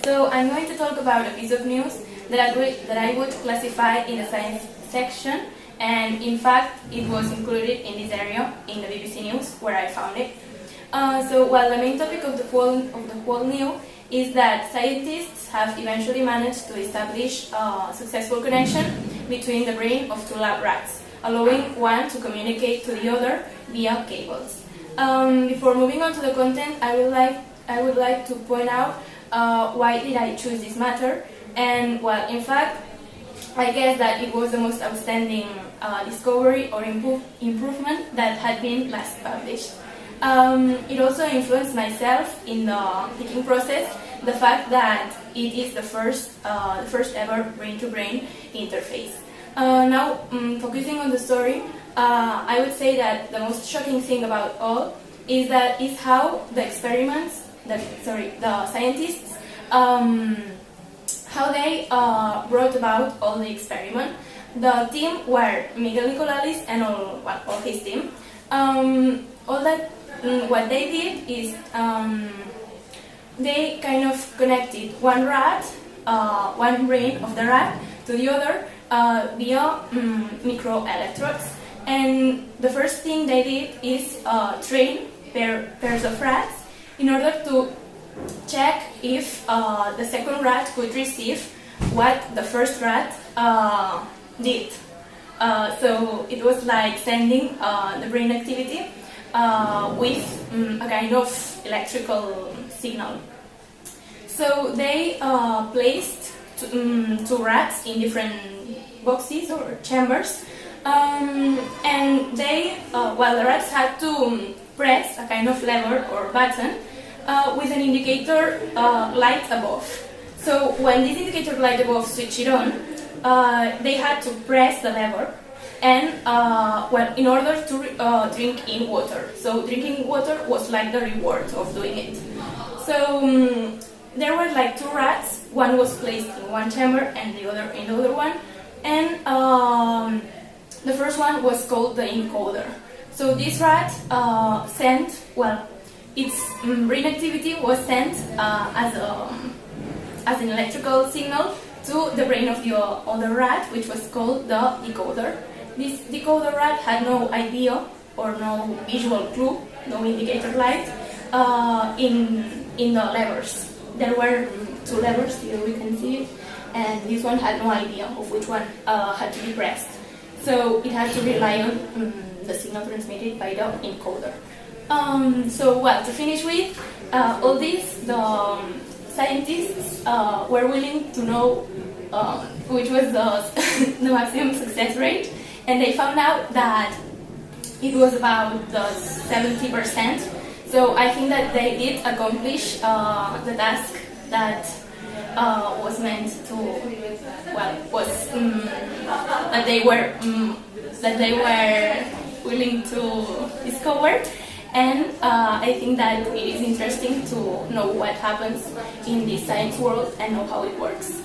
So I'm going to talk about a piece of news that I would classify in the science section, and in fact it was included in this area in the BBC News where I found it. While the main topic of the whole news is that scientists have eventually managed to establish a successful connection between the brain of two lab rats, allowing one to communicate to the other via cables. Before moving on to the content, I would like to point out why did I choose this matter, and well, in fact, I guess that it was the most outstanding discovery or improvement that had been last published. It also influenced myself in the thinking process, the fact that it is the first ever brain-to-brain interface. Now, focusing on the story, I would say that the most shocking thing about all is how the scientists, how they brought about all the experiment. The team were Miguel Nicolalis and all his team. What they did is they kind of connected one brain of the rat to the other via microelectrodes. And the first thing they did is train pairs of rats in order to check if the second rat could receive what the first rat did. So it was like sending the brain activity with a kind of electrical signal. So they placed two rats in different boxes or chambers, and they, the rats had to press a kind of lever or button with an indicator light above. So when this indicator light above switched on, they had to press the lever, and in order to drink in water. So drinking water was like the reward of doing it. So there were like two rats. One was placed in one chamber and the other in the other one, and the first one was called the encoder. So this rat its brain activity was sent as an electrical signal to the brain of the other rat, which was called the decoder. This decoder rat had no idea or no visual clue, no indicator light in the levers. There were two levers, here we can see it, and this one had no idea of which one had to be pressed. So it had to rely on the signal transmitted by the encoder. To finish with, all this, the scientists were willing to know which was the maximum success rate, and they found out that it was about the 70%. So I think that they did accomplish the task that was meant to, that they were willing to discover. And I think that it is interesting to know what happens in the science world and know how it works.